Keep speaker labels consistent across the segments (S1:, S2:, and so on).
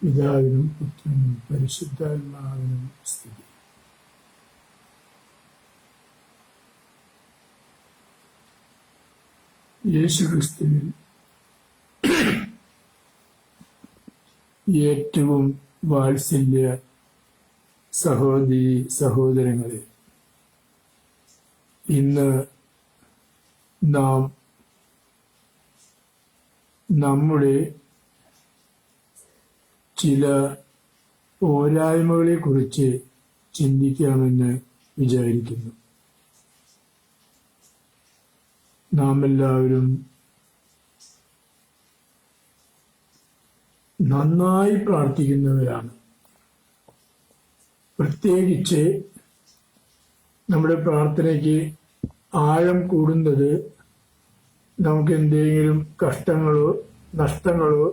S1: പിതാവിനും പുത്രനും പരിശുദ്ധാത്മാവിനും സ്തുതി. യേശുക്രിസ്തുവിൽ ഏറ്റവും വാത്സല്യ സഹോദരി സഹോദരങ്ങളെ, ഇന്ന് നാം നമ്മുടെ ചില പോരായ്മകളെ കുറിച്ച് ചിന്തിക്കാമെന്ന് വിചാരിക്കുന്നു. നാം എല്ലാവരും നന്നായി പ്രാർത്ഥിക്കുന്നവരാണ്. പ്രത്യേകിച്ച് നമ്മുടെ പ്രാർത്ഥനയ്ക്ക് ആഴം കൂടുന്നത് നമുക്ക് എന്തെങ്കിലും കഷ്ടങ്ങളോ നഷ്ടങ്ങളോ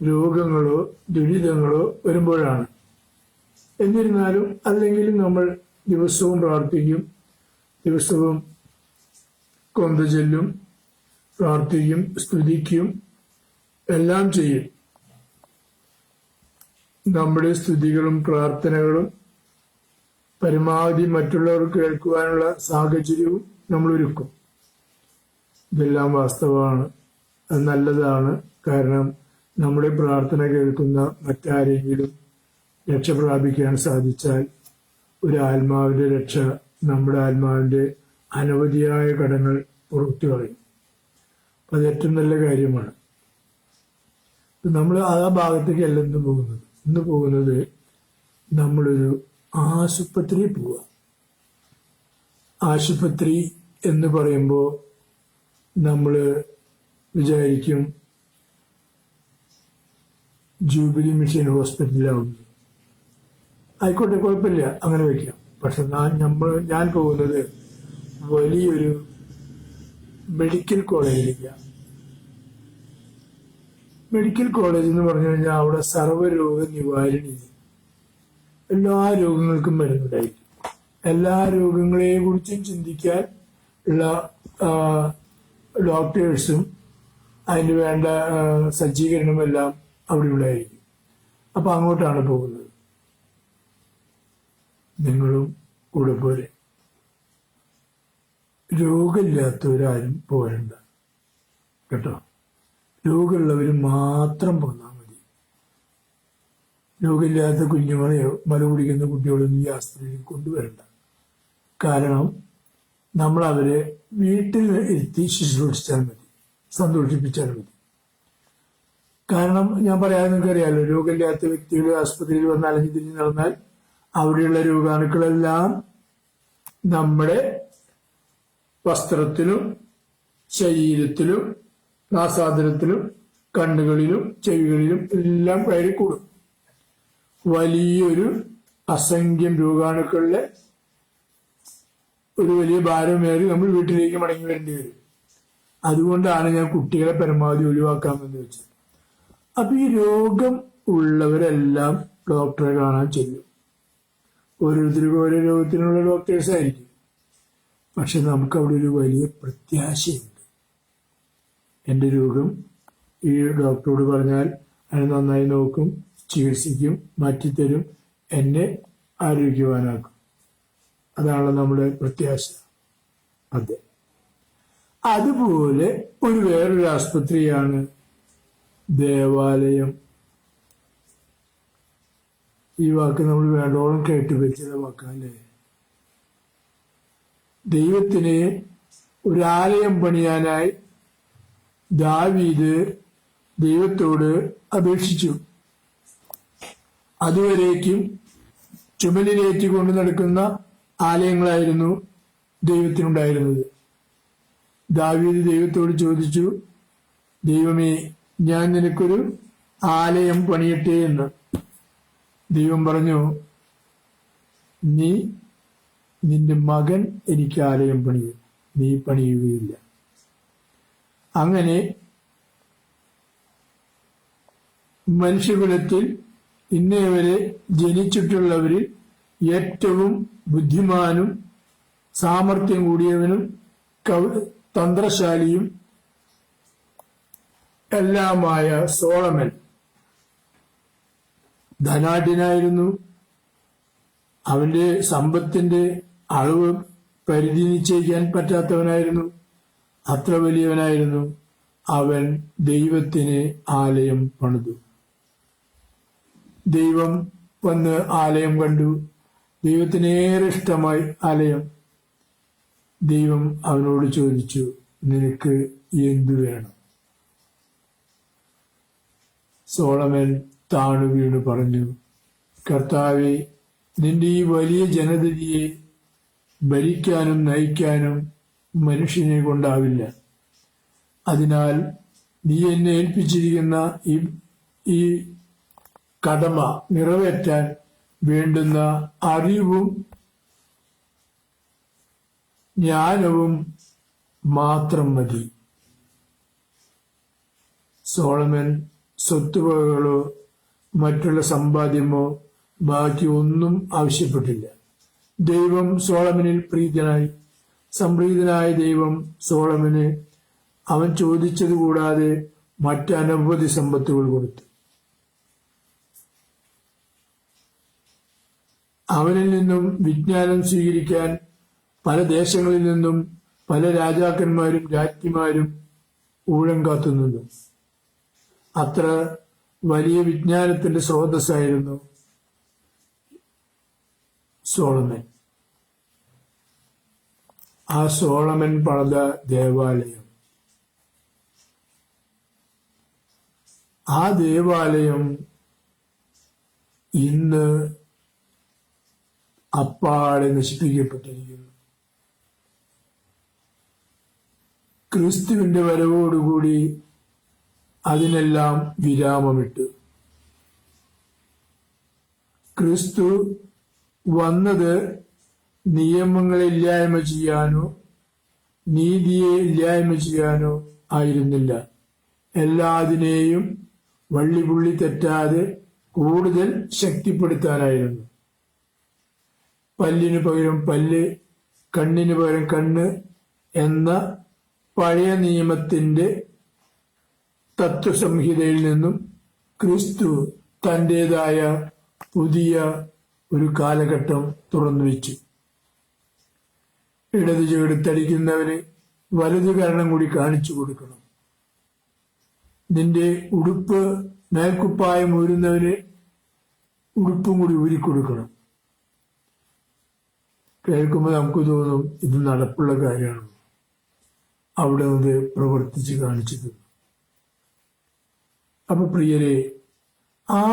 S1: രോഗങ്ങളോ ദുരിതങ്ങളോ വരുമ്പോഴാണ്. എന്നിരുന്നാലും അല്ലെങ്കിലും നമ്മൾ ദിവസവും പ്രാർത്ഥിക്കും, ദിവസവും കൊന്ത ചൊല്ലും, പ്രാർത്ഥിക്കും, സ്തുതിക്കും, എല്ലാം ചെയ്യും. നമ്മുടെ സ്തുതികളും പ്രാർത്ഥനകളും പരമാവധി മറ്റുള്ളവർക്ക് കേൾക്കുവാനുള്ള സാഹചര്യവും നമ്മൾ ഒരുക്കും. ഇതെല്ലാം വാസ്തവമാണ്, അത് നല്ലതാണ്. കാരണം നമ്മുടെ പ്രാർത്ഥന കേൾക്കുന്ന മറ്റാരെങ്കിലും രക്ഷ പ്രാപിക്കാൻ സാധിച്ചാൽ ഒരു ആത്മാവിന്റെ രക്ഷ നമ്മുടെ ആത്മാവിന്റെ അനവധിയായ കടങ്ങൾ പുറത്തു കളയും. അത് ഏറ്റവും നല്ല കാര്യമാണ്. നമ്മൾ ആ ഭാഗത്തേക്കല്ല ഇന്ന് പോകുന്നത് നമ്മളൊരു ആശുപത്രി പോവുക. ആശുപത്രി എന്ന് പറയുമ്പോൾ നമ്മൾ വിചാരിക്കും ജൂബിലി മിഷൻ ഹോസ്പിറ്റലാവുന്നു. ആയിക്കോട്ടെ, കുഴപ്പമില്ല, അങ്ങനെ വയ്ക്കാം. പക്ഷെ ഞാൻ പോകുന്നത് വലിയൊരു മെഡിക്കൽ കോളേജിലേക്കാണ്. മെഡിക്കൽ കോളേജ് എന്ന് പറഞ്ഞു കഴിഞ്ഞാൽ അവിടെ സർവ്വരോഗ നിവാരണി, എല്ലാ രോഗങ്ങൾക്കും മരുന്നുണ്ടായിരിക്കും. എല്ലാ രോഗങ്ങളെയും കുറിച്ചും ചിന്തിക്കാൻ ഉള്ള ഡോക്ടേഴ്സും അതിന് വേണ്ട സജ്ജീകരണമെല്ലാം അവിടെ ഉണ്ടായിരിക്കും. അപ്പൊ അങ്ങോട്ടാണ് പോകുന്നത്. നിങ്ങളും കൂടെ പോരെ. രോഗമില്ലാത്തവരാരും പോരണ്ട കേട്ടോ. രോഗമുള്ളവർ മാത്രം പോന്നാൽ മതി. രോഗമില്ലാത്ത കുഞ്ഞുങ്ങളെയോ മല കുടിക്കുന്ന കുട്ടികളൊന്നും ഈ ആസ്പത്രിയിൽ കൊണ്ടുവരണ്ട. കാരണം നമ്മൾ അവരെ വീട്ടിൽ ഇരുത്തി ശുശ്രൂഷിച്ചാൽ മതി, സന്തോഷിപ്പിച്ചാൽ മതി. കാരണം ഞാൻ പറയാതെ നിങ്ങൾക്ക് അറിയാമല്ലോ, രോഗമില്ലാത്ത വ്യക്തികൾ ആസ്പത്രിയിൽ വന്ന് അലഞ്ഞു തിരിഞ്ഞ് നടന്നാൽ അവിടെയുള്ള രോഗാണുക്കളെല്ലാം നമ്മുടെ വസ്ത്രത്തിലും ശരീരത്തിലും നാസാദരത്തിലും കണ്ണുകളിലും ചെവികളിലും എല്ലാം കയറിക്കൂടും. വലിയൊരു അസംഖ്യം രോഗാണുക്കളുടെ ഒരു വലിയ ഭാരമേറി നമ്മൾ വീട്ടിലേക്ക് മടങ്ങി വരേണ്ടി വരും. അതുകൊണ്ടാണ് ഞാൻ കുട്ടികളെ പരമാവധി ഒഴിവാക്കാമെന്ന് വെച്ചത്. അപ്പൊ ഈ രോഗം ഉള്ളവരെല്ലാം ഡോക്ടറെ കാണാൻ ചെല്ലും. ഓരോരുത്തർക്കും ഓരോ രോഗത്തിനുള്ള ഡോക്ടേഴ്സ് ആയിരിക്കും. പക്ഷെ നമുക്ക് അവിടെ ഒരു വലിയ പ്രത്യാശയുണ്ട്. എൻ്റെ രോഗം ഈ ഡോക്ടറോട് പറഞ്ഞാൽ അതിനെ നന്നായി നോക്കും, ചികിത്സിക്കും, മാറ്റിത്തരും, എന്നെ ആരോഗ്യവാനാക്കും. അതാണ് നമ്മുടെ പ്രത്യാശ. അതെ, അതുപോലെ വേറൊരു ആസ്പത്രിയാണ് ദേവാലയം. ഈ വാക്ക് നമ്മൾ വേണ്ടോളം കേട്ടുപരിചിത വാക്കല്ലേ. ദൈവത്തിന് ഒരു ആലയം പണിയാനായി ദാവീദ് ദൈവത്തോട് അപേക്ഷിച്ചു. അതുവരേക്കും ചുമലിലേറ്റിക്കൊണ്ട് നടക്കുന്ന ആലയങ്ങളായിരുന്നു ദൈവത്തിനുണ്ടായിരുന്നത്. ദാവീദ് ദൈവത്തോട് ചോദിച്ചു, ദൈവമേ, ഞാൻ നിനക്കൊരു ആലയം പണിയട്ടെ എന്ന്. ദൈവം പറഞ്ഞു, നിന്റെ മകൻ എനിക്ക് ആലയം പണിയും, നീ പണിയുകയില്ല. അങ്ങനെ മനുഷ്യകുലത്തിൽ ഇന്നേവരെ ജനിച്ചിട്ടുള്ളവരിൽ ഏറ്റവും ബുദ്ധിമാനും സാമർത്ഥ്യം കൂടിയവനും തന്ത്രശാലിയും എല്ലാമായ സോളമൻ ധനാഢ്യനായിരുന്നു. അവന്റെ സമ്പത്തിന്റെ അളവ് പരിധി നിശ്ചയിക്കാൻ പറ്റാത്തവനായിരുന്നു. അത്ര വലിയവനായിരുന്നു. അവൻ ദൈവത്തിന് ആലയം പണിതു. ദൈവം വന്ന് ആലയം കണ്ടു. ദൈവത്തിനേറെ ഇഷ്ടമായി ആലയം. ദൈവം അവനോട് ചോദിച്ചു, നിനക്ക് എന്തു വേണം? സോളമൻ താണു വീണു പറഞ്ഞു, കർത്താവേ, നിന്റെ ഈ വലിയ ജനതയെ ഭരിക്കാനും നയിക്കാനും മനുഷ്യനെ കൊണ്ടാവില്ല. അതിനാൽ നീ എന്നെ ഏൽപ്പിച്ചിരിക്കുന്ന ഈ കടമ നിറവേറ്റാൻ വേണ്ടുന്ന അറിവും ജ്ഞാനവും മാത്രം മതി. സോളമൻ സ്വത്തുവകകളോ മറ്റുള്ള സമ്പാദ്യമോ ബാക്കി ഒന്നും ആവശ്യപ്പെട്ടില്ല. ദൈവം സോളമനിൽ പ്രീതനായി. സംപ്രീതനായ ദൈവം സോളമന് അവൻ ചോദിച്ചത് കൂടാതെ മറ്റനവധി സമ്പത്തുകൾ കൊടുത്തു. അവനിൽ നിന്നും വിജ്ഞാനം സ്വീകരിക്കാൻ പല ദേശങ്ങളിൽ നിന്നും പല രാജാക്കന്മാരും രാജ്ഞിമാരും ഊഴം കാത്തുനിന്നു. അത്ര വലിയ വിജ്ഞാനത്തിന്റെ സ്രോതസ്സായിരുന്നു സോളമൻ. ആ സോളമൻ പണിത ദേവാലയം, ആ ദേവാലയം ഇന്ന് അപ്പാടെ നശിപ്പിക്കപ്പെട്ടിരിക്കുന്നു. ക്രിസ്തുവിന്റെ വരവോടുകൂടി അതിനെല്ലാം വിരാമമിട്ടു. ക്രിസ്തു വന്നത് നിയമങ്ങളെ ഇല്ലായ്മ ചെയ്യാനോ നീതിയെ ഇല്ലായ്മ ചെയ്യാനോ ആയിരുന്നില്ല. എല്ലാതിനെയും വള്ളിപുള്ളി തെറ്റാതെ കൂടുതൽ ശക്തിപ്പെടുത്താനായിരുന്നു. പല്ലിനു പകരം പല്ല്, കണ്ണിന് പകരം കണ്ണ് എന്ന പഴയ നിയമത്തിന്റെ തത്വസംഹിതയിൽ നിന്നും ക്രിസ്തു തന്റേതായ പുതിയ ഒരു കാലഘട്ടം തുറന്നുവെച്ചു. ഇടതു ചെടുത്തടിക്കുന്നവന് വലതു കരണം കൂടി കാണിച്ചു കൊടുക്കണം. നിന്റെ ഉടുപ്പ് മേൽക്കുപ്പായം ഊരുന്നവന് ഉടുപ്പും കൂടി ഊരിക്കൊടുക്കണം. കേൾക്കുമ്പോൾ നമുക്ക് തോന്നും ഇത് നടപ്പുള്ള കാര്യമാണ്. അവിടെ നിന്ന് പ്രവർത്തിച്ച് കാണിച്ചു തന്നു. അപ്പൊ പ്രിയരെ, ആ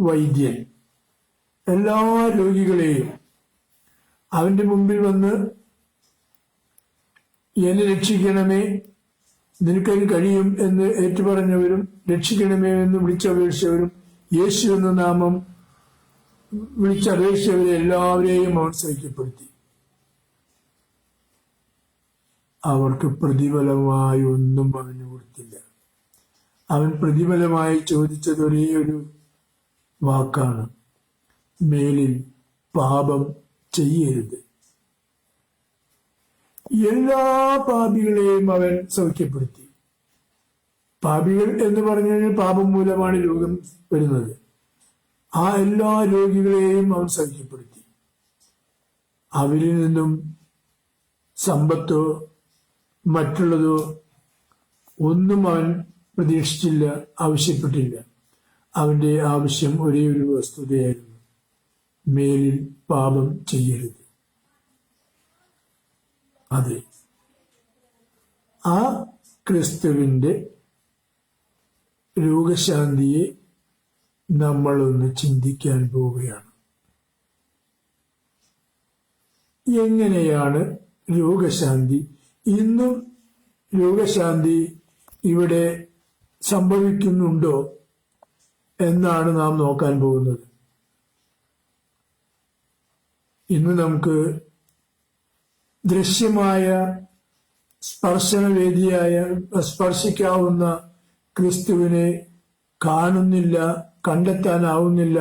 S1: വൈദ്യൻ എല്ലാ രോഗികളെയും അവന്റെ മുമ്പിൽ വന്ന് എന്നെ രക്ഷിക്കണമേ, നിനക്കതിന് കഴിയും എന്ന് ഏറ്റുപറഞ്ഞവരും രക്ഷിക്കണമേ എന്ന് വിളിച്ചപേക്ഷിച്ചവരും യേശു എന്ന നാമം വിളിച്ചപേക്ഷിച്ചവരെ എല്ലാവരെയും അവൻ സഹിക്കപ്പെടുത്തി. അവർക്ക് പ്രതിഫലമായി ഒന്നും അവന് കൊടുത്തില്ല. അവൻ പ്രതിഫലമായി ചോദിച്ചത് ഒരേ ഒരു വാക്കാണ്, മേലിൽ പാപം ചെയ്യരുത്. എല്ലാ പാപികളെയും അവൻ സൗഖ്യപ്പെടുത്തി. പാപികൾ എന്ന് പറഞ്ഞു കഴിഞ്ഞാൽ പാപം മൂലമാണ് രോഗം വരുന്നത്. ആ എല്ലാ രോഗികളെയും അവൻ സൗഖ്യപ്പെടുത്തി. അവരിൽ നിന്നും സമ്പത്തോ മറ്റുള്ളതോ ഒന്നും അവൻ പ്രതീക്ഷിച്ചില്ല, ആവശ്യപ്പെട്ടില്ല. അവന്റെ ആവശ്യം ഒരേ ഒരു വസ്തുതയായിരുന്നു, മേലിൽ പാപം ചെയ്യരുത്. അതെ, ആ ക്രിസ്തുവിന്റെ രോഗശാന്തിയെ നമ്മളൊന്ന് ചിന്തിക്കാൻ പോവുകയാണ്. എങ്ങനെയാണ് രോഗശാന്തി? ഇന്നും രോഗശാന്തി ഇവിടെ സംഭവിക്കുന്നുണ്ടോ എന്നാണ് നാം നോക്കാൻ പോകുന്നത്. ഇന്ന് നമുക്ക് ദൃശ്യമായ സ്പർശനവേദിയായ സ്പർശിക്കാവുന്ന ക്രിസ്തുവിനെ കാണുന്നില്ല, കണ്ടെത്താനാവുന്നില്ല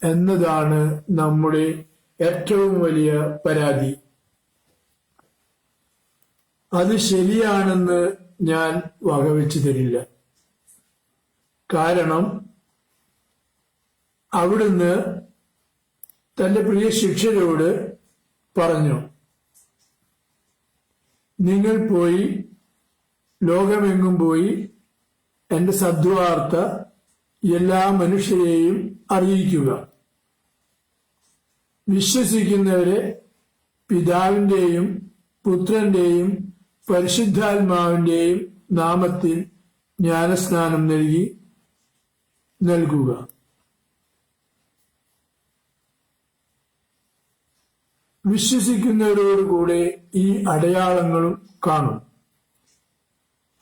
S1: എന്നതാണ് നമ്മുടെ ഏറ്റവും വലിയ പരാതി. അത് ശരിയാണെന്ന് ഞാൻ വകവെച്ചു തരില്ല. കാരണം അവിടുന്ന് തന്റെ പ്രിയ ശിഷ്യരോട് പറഞ്ഞു, നിങ്ങൾ പോയി ലോകമെങ്ങും പോയി എന്റെ സദ്വാർത്ത എല്ലാ മനുഷ്യരെയും അറിയിക്കുക. വിശ്വസിക്കുന്നവരെ പിതാവിന്റെയും പുത്രന്റെയും പരിശുദ്ധാത്മാവിന്റെയും നാമത്തിൽ ജ്ഞാനസ്നാനം നൽകുക. വിശ്വസിക്കുന്നവരോടുകൂടെ ഈ അടയാളങ്ങളും കാണും.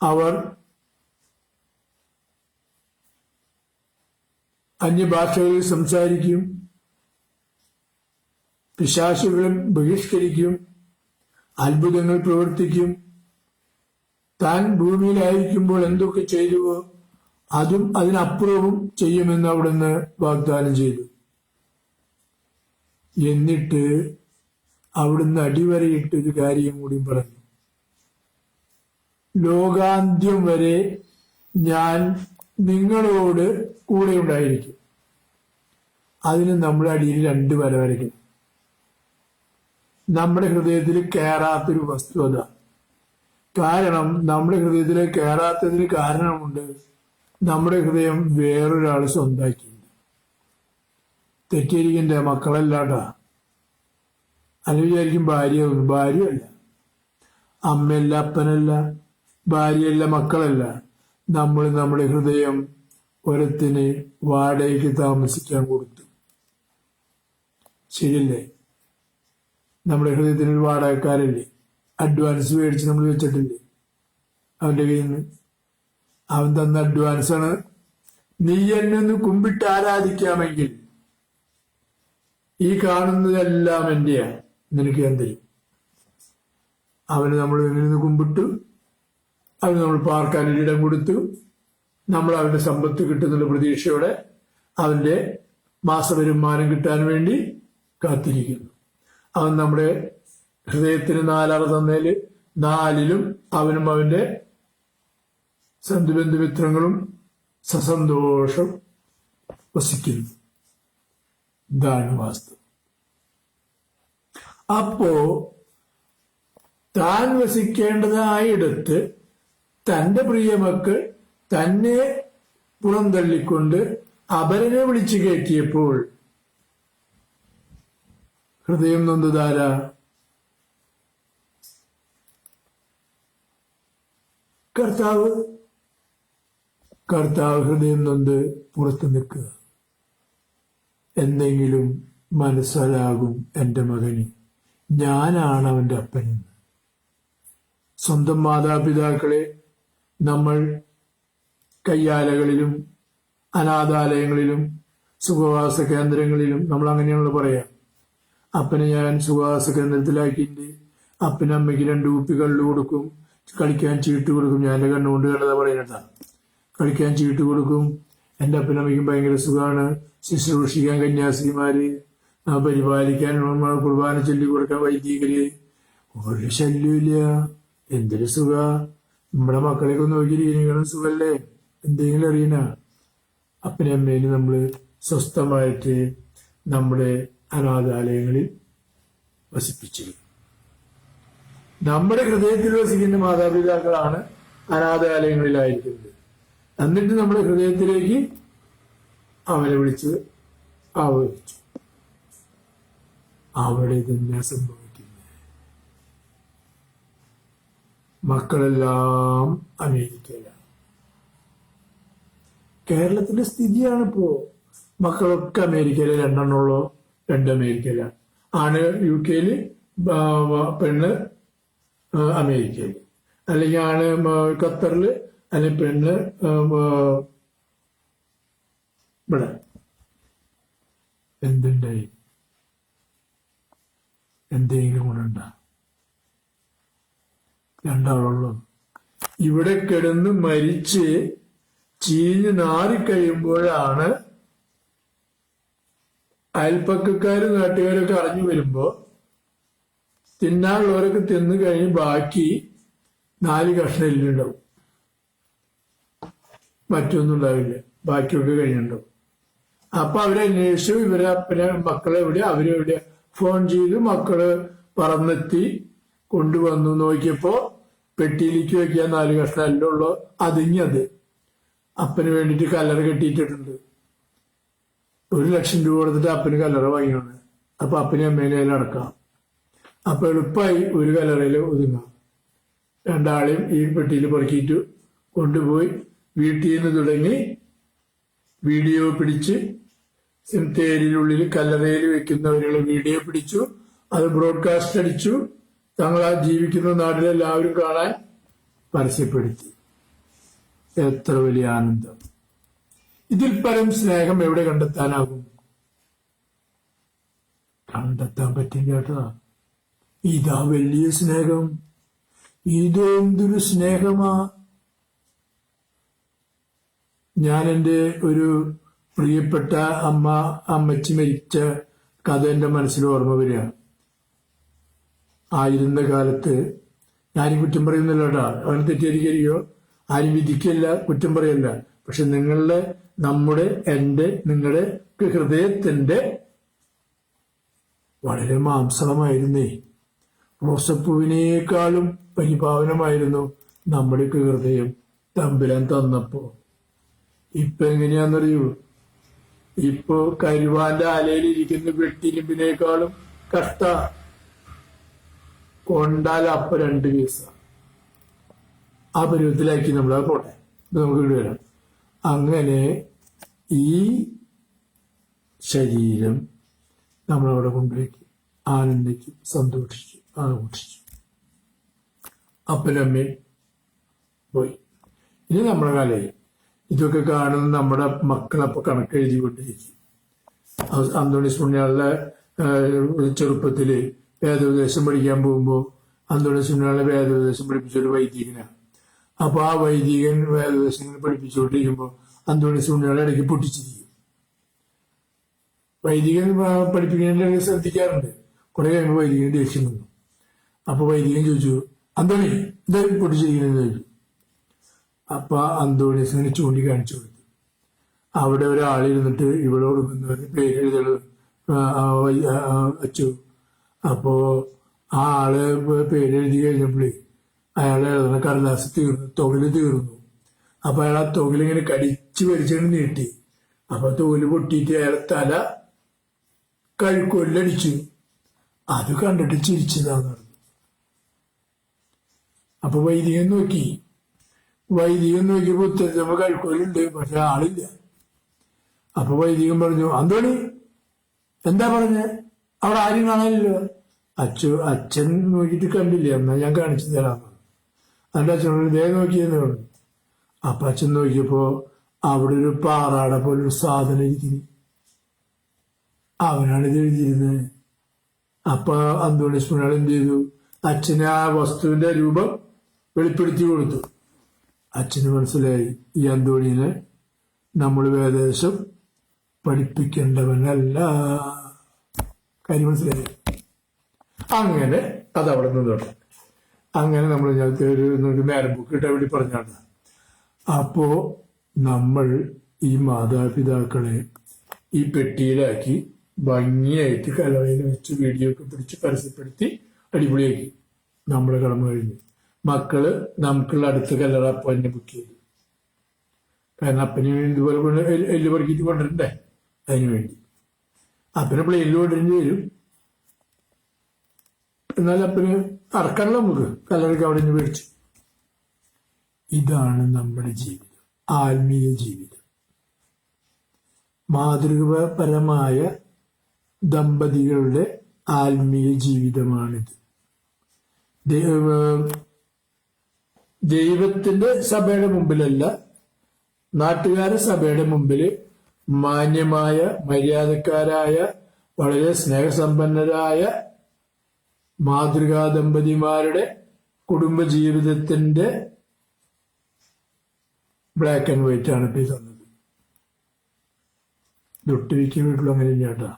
S1: അവർ അന്യഭാഷകളിൽ സംസാരിക്കും, പിശാചുകളെ ബഹിഷ്കരിക്കും, അത്ഭുതങ്ങൾ പ്രവർത്തിക്കും. താൻ ഭൂമിയിലായിരിക്കുമ്പോൾ എന്തൊക്കെ ചെയ്തുവോ അതും അതിനപ്പുറവും ചെയ്യുമെന്ന് അവിടുന്ന് വാഗ്ദാനം ചെയ്തു. എന്നിട്ട് അവിടുന്ന് അടിവരയിട്ടൊരു കാര്യം കൂടി പറഞ്ഞു, ലോകാന്ത്യം വരെ ഞാൻ നിങ്ങളോട് കൂടെ ഉണ്ടായിരിക്കും. അതിന് നമ്മുടെ അടിയിൽ 2 വര വരയ്ക്കണം. നമ്മുടെ ഹൃദയത്തിൽ കയറാത്തൊരു വസ്തുത. കാരണം നമ്മുടെ ഹൃദയത്തിൽ കയറാത്തതിന് കാരണമുണ്ട്. നമ്മുടെ ഹൃദയം വേറൊരാൾ സ്വന്താക്കിയിട്ടുണ്ട്. തെറ്റിയിരിക്കണ്ട മക്കളല്ലാട്ടാ. അത് വിചാരിക്കും ഭാര്യയല്ല, അമ്മയല്ല, അപ്പനല്ല, ഭാര്യയല്ല, മക്കളല്ല. നമ്മൾ നമ്മുടെ ഹൃദയം ഒരുത്തിന് വാടകയ്ക്ക് താമസിക്കാൻ കൊടുത്തു. ശരിയല്ലേ? നമ്മുടെ ഹൃദയത്തിന് ഒരു വാടകക്കാരല്ലേ? അഡ്വാൻസ് മേടിച്ച് നമ്മൾ വെച്ചിട്ടില്ലേ അവന്റെ കയ്യിൽ നിന്ന്? അവൻ തന്ന അഡ്വാൻസാണ്. നീ എന്നെ ഒന്ന് കുമ്പിട്ട് ആരാധിക്കാമെങ്കിൽ ഈ കാണുന്നതെല്ലാം എന്റെയാണ്, നിനക്ക് ഞാൻ തരും. അവന് നമ്മൾ നിന്ന് കുമ്പിട്ടു, അവന് നമ്മൾ പാർക്കാൻ ഒരിടം കൊടുത്തു. നമ്മൾ അവന്റെ സമ്പത്ത് കിട്ടുന്നുള്ള പ്രതീക്ഷയോടെ അവന്റെ മാസവരുമാനം കിട്ടാൻ വേണ്ടി കാത്തിരിക്കുന്നു. അവൻ നമ്മുടെ ഹൃദയത്തിന് 4 തന്നേല് 4ലും അവനും അവന്റെ ബന്ധുമിത്രങ്ങളും സസന്തോഷം വസിക്കുന്നു. ഇതാണ് വാസ്തവം. അപ്പോ താൻ വസിക്കേണ്ടതായിടത്ത് തന്റെ പ്രിയമക്കൾ തന്നെ പുറന്തള്ളിക്കൊണ്ട് അപരനെ വിളിച്ചു കയറ്റിയപ്പോൾ ഹൃദയം നൊന്തതാര? കർത്താവ് ഹൃദയം നൊന്ത് പുറത്തു നിൽക്കുക. എന്തെങ്കിലും മനസ്സിലാകും എന്റെ മകന്, ഞാനാണ് അവന്റെ അപ്പനെന്ന്. സ്വന്തം മാതാപിതാക്കളെ നമ്മൾ കയ്യാലകളിലും അനാഥാലയങ്ങളിലും സുഖവാസ കേന്ദ്രങ്ങളിലും നമ്മൾ അങ്ങനെയാണല്ലോ പറയാം. അപ്പനെ ഞാൻ സുഖവാസ കേന്ദ്രത്തിലാക്കിയിട്ട് അപ്പനമ്മയ്ക്ക് 2 കുപ്പി കള്ളു കൊടുക്കും, കളിക്കാൻ ചീട്ട് കൊടുക്കും. ഞാൻ എൻ്റെ കണ്ണുകൊണ്ട് കണ്ടതാ പറയുന്നതാ. കളിക്കാൻ ചീട്ട് കൊടുക്കും. എൻ്റെ അപ്പനമ്മയ്ക്കും ഭയങ്കര സുഖമാണ്. ശുശ്രൂഷിക്കാൻ കന്യാസ്ത്രീമാര്, പരിപാലിക്കാൻ കുർബാന ചൊല്ലി കൊടുക്കാൻ വൈദികര്, ഒരു ശല്യമില്ല. എന്തൊരു സുഖ! നമ്മുടെ മക്കളെയൊക്കെ നോക്കിയിരിക്കണം, സുഖല്ലേ? എന്തെങ്കിലും അറിയണ? അപ്പനെ അമ്മേനെ നമ്മള് സ്വസ്ഥമായിട്ട് നമ്മുടെ അനാഥാലയങ്ങളിൽ വസിപ്പിച്ചിരിക്കും. നമ്മുടെ ഹൃദയത്തിൽ വസിക്കുന്ന മാതാപിതാക്കളാണ് അനാഥാലയങ്ങളിലായിരിക്കുന്നത്. എന്നിട്ട് നമ്മുടെ ഹൃദയത്തിലേക്ക് അവനെ വിളിച്ച് ആവഹിച്ചു. അവിടെ തന്നെ സംഭവിക്കുന്നത്. മക്കളെല്ലാം അമേരിക്കയിലാണ്. കേരളത്തിന്റെ സ്ഥിതിയാണിപ്പോ. മക്കളൊക്കെ അമേരിക്കയില് 2 അമേരിക്കയിലാണ്. ആണ് UK-ല്, പെണ്ണ് അമേരിക്കയില്, അല്ലെങ്കിൽ ആണ് ഖത്തറില്, അല്ലെങ്കിൽ പെണ്ണ് ഇവിടെ. എന്തുണ്ടായി? എന്തെങ്കിലും ഗുണമുണ്ട? 2 ഇവിടെ കിടന്ന് മരിച്ച് ചീഞ്ഞ് നാറിക്കഴിയുമ്പോഴാണ് അയൽപ്പക്കക്കാരും നാട്ടുകാരൊക്കെ അറിഞ്ഞു വരുമ്പോ തിന്നാനുള്ളവരൊക്കെ തിന്നു കഴിഞ്ഞ് ബാക്കി 4 കഷ്ണം എല്ലുണ്ടാവും, മറ്റൊന്നും ഉണ്ടാവില്ല. ബാക്കിയൊക്കെ കഴിഞ്ഞിട്ടുണ്ടാവും. അപ്പൊ അവരന്വേഷിച്ചു ഇവരെ അപ്പനെ മക്കളെ എവിടെ അവരെവിടെ ഫോൺ ചെയ്ത് മക്കള് പറന്നെത്തി കൊണ്ടുവന്നു. നോക്കിയപ്പോ പെട്ടിയിലേക്ക് വെക്കാൻ 4 കഷ്ണം എല്ലാം ഉള്ളു. അതിഞ്ഞത് അപ്പന് വേണ്ടിയിട്ട് കല്ലറ കെട്ടിയിട്ടിട്ടുണ്ട്. 1,00,000 രൂപ കൊടുത്തിട്ട് അപ്പന് കല്ലറ വാങ്ങിയാണ്. അപ്പൊ അപ്പനെ അമ്മേനെ അതിൽ അടക്കാം. അപ്പൊ എളുപ്പമായി ഒരു കല്ലറയിൽ ഒതുങ്ങാം. 2 ആളെയും ഈ പെട്ടിയിൽ പെറുക്കിയിട്ട് കൊണ്ടുപോയി വീട്ടിൽ നിന്ന് തുടങ്ങി വീഡിയോ പിടിച്ച് തേരിനുള്ളിൽ കല്ലറയിൽ വെക്കുന്നവരുടെ വീഡിയോ പിടിച്ചു. അത് ബ്രോഡ്കാസ്റ്റ് അടിച്ചു. തങ്ങൾ ആ ജീവിക്കുന്ന നാട്ടിലെല്ലാവരും കാണാൻ പരസ്യപ്പെടുത്തി. എത്ര വലിയ ആനന്ദം! ഇതിൽ പരം സ്നേഹം എവിടെ കണ്ടെത്താനാകും? കണ്ടെത്താൻ പറ്റില്ല കേട്ടോ. ഇതാ വലിയ സ്നേഹം. ഇതെന്തൊരു സ്നേഹമാ! ഞാൻ എൻ്റെ ഒരു പ്രിയപ്പെട്ട അമ്മച്ചി മരിച്ച കഥ എൻ്റെ മനസ്സിൽ ഓർമ്മ വരിക. ആയിരുന്ന കാലത്ത് ഞാനും കുറ്റം പറയുന്നില്ല കേട്ടോ. അവൻ തെറ്റിദ്ധരിക്കുകയോ ആരും വിധിക്കല്ല, കുറ്റം പറയല്ല. പക്ഷെ നമ്മുടെ നിങ്ങളുടെ ഹൃദയത്തിന്റെ വളരെ മാംസളമായിരുന്നേ. റോസപ്പൂവിനേക്കാളും പരിപാവനമായിരുന്നു നമ്മുടെയൊക്കെ ഹൃദയം തമ്പുരാൻ തന്നപ്പോ. ഇപ്പൊ എങ്ങനെയാണെന്നറിയൂ? ഇപ്പോ കരുവാന്റെ ആലയിലിരിക്കുന്ന വെട്ടിലിമ്പിനേക്കാളും കഷ്ട. കൊണ്ടാൽ അപ്പൊ 2 പൈസ. ആ പരുവത്തിലാക്കി നമ്മളത് പോട്ടെ. നമുക്ക് ഇവിടെ വരാം. അങ്ങനെ ഈ ശരീരം നമ്മളവിടെ കൊണ്ടുപോയി ആനന്ദിക്കും, സന്തോഷിച്ചു, ആഘോഷിച്ചു. അപ്പനമ്മയും പോയി. ഇനി നമ്മുടെ കാലം ഇതൊക്കെ കാണുന്ന നമ്മുടെ മക്കളപ്പൊ കണക്കെഴുതിക്കൊണ്ടിരിക്കും. അന്തോണീസ് പുണ്യാളുടെ ചെറുപ്പത്തില് വേദോപദേശം പഠിക്കാൻ പോകുമ്പോൾ അന്തോണീസ് പുണ്യാളുടെ വേദോപദേശം പഠിപ്പിച്ചൊരു വൈദികനാണ്. അപ്പൊ ആ വൈദികൻ വേദോപദേശങ്ങൾ പഠിപ്പിച്ചുകൊണ്ടിരിക്കുമ്പോൾ അന്തോണീസ് പുണ്യാളെ ഇടയ്ക്ക് പൊട്ടിച്ചിരിക്കും. വൈദികൻ പഠിപ്പിക്കുന്നതിന്റെ ശ്രദ്ധിക്കാറുണ്ട്. കുറെ കഴിയുമ്പോൾ വൈദികൻ ദേഷ്യം വന്നു. അപ്പൊ വൈദികൻ ചോദിച്ചു, അന്തോണി എന്താ പൊട്ടിച്ചിരിക്കുന്നത് ചോദിച്ചു. അപ്പൊ അന്തോണീസിനെ ചൂണ്ടിക്കാണിച്ചു കൊടുത്തു. അവിടെ ഒരാളിരുന്നിട്ട് ഇവിടെ കൊടുക്കുന്നവരുടെ പേരെഴുതൽ അച്ചു. അപ്പോ ആ ആള് പേരെഴുതി കഴിഞ്ഞപ്പോഴേ അയാളെ എഴുതുന്ന കടലാസ് തീർന്നു, തൊഴില് തീർന്നു. അപ്പൊ അയാൾ ആ തൊഴിലിങ്ങനെ കടിച്ചു വലിച്ചെന്ന് നീട്ടി. അപ്പൊ തൊഴില് പൊട്ടിയിട്ട് അയാളെ തല കഴുക്കൊല്ലടിച്ചു. അത് കണ്ടിട്ട് ചിരിച്ചതാന്ന് പറഞ്ഞു. അപ്പൊ വൈദികൻ നോക്കിയപ്പോ ഉത്തരത്തിനമ്മ കഴുക്കോലുണ്ട്, പക്ഷെ ആളില്ല. അപ്പൊ വൈദികൻ പറഞ്ഞു, അന്തോണി എന്താ പറഞ്ഞ? അവിടെ ആരും കാണാനില്ല. അച്ഛൻ നോക്കിയിട്ട് കണ്ടില്ല, എന്നാ ഞാൻ കാണിച്ചു തരാമെന്ന്. അതിന്റെ അച്ഛനോട് ഇതേ നോക്കിയെന്ന് പറഞ്ഞു. അപ്പൊ അച്ഛൻ നോക്കിയപ്പോ അവിടെ ഒരു പാറാട പോലൊരു സാധനം ഇരിക്കുന്നു. അവനാണ് ഇത് എഴുതിയിരുന്നത്. അപ്പൊ അന്തോണീസ് പുണ്യാൾ എന്ത് ചെയ്തു? അച്ഛന് ആ വസ്തുവിന്റെ രൂപം വെളിപ്പെടുത്തി കൊടുത്തു. അച്ഛന് മനസ്സിലായി, ഈ അന്തോണീനെ നമ്മൾ വേദദേശം പഠിപ്പിക്കേണ്ടവനല്ല. കാര്യം മനസ്സിലായി. അങ്ങനെ അത് അവിടെ നിന്ന് തുടങ്ങി. അങ്ങനെ നമ്മൾ ഒരു നേരം ബുക്ക് ഇട്ടാൻ വേണ്ടി പറഞ്ഞാണ്. അപ്പോ നമ്മൾ ഈ മാതാപിതാക്കളെ ഈ പെട്ടിയിലാക്കി ഭംഗിയായിട്ട് കലവയിൽ വെച്ച് വീഡിയോ ഒക്കെ പിടിച്ച് പരസ്യപ്പെടുത്തി അടിപൊളിയാക്കി. നമ്മുടെ കടമ കഴിഞ്ഞു. മക്കള് നമുക്കുള്ള അടുത്ത കല്ലറ അപ്പൊ തന്നെ ബുക്ക് ചെയ്തു. കാരണം അപ്പന് ഇതുപോലെ എല്ല് പറക്കിയിട്ട് കൊണ്ടിരണ്ടേ, അതിനു വേണ്ടി. അപ്പനെ പ്ലെയിനിൽ കൊണ്ടിരേണ്ടി വരും. എന്നാൽ അപ്പന് അറക്കണല്ലോ നമുക്ക്. കല്ലറയ്ക്ക് അവിടെ നിന്ന് മേടിച്ചു. ഇതാണ് നമ്മുടെ ജീവിതം, ആത്മീയ ജീവിതം. മാതൃകപരമായ ദമ്പതികളുടെ ആത്മീയ ജീവിതമാണിത്. ദൈവത്തിന്റെ സഭയുടെ മുമ്പിലല്ല, നാട്ടുകാരെ സഭയുടെ മുമ്പില് മാന്യമായ, മര്യാദക്കാരായ, വളരെ സ്നേഹസമ്പന്നരായ മാതൃകാ ദമ്പതിമാരുടെ കുടുംബജീവിതത്തിന്റെ ബ്ലാക്ക് ആൻഡ് വൈറ്റ് ആണ് ഇപ്പൊ തന്നത്. ദൊട്ടുവിക്ക് വീട്ടിലും അങ്ങനെ ചേട്ടാ,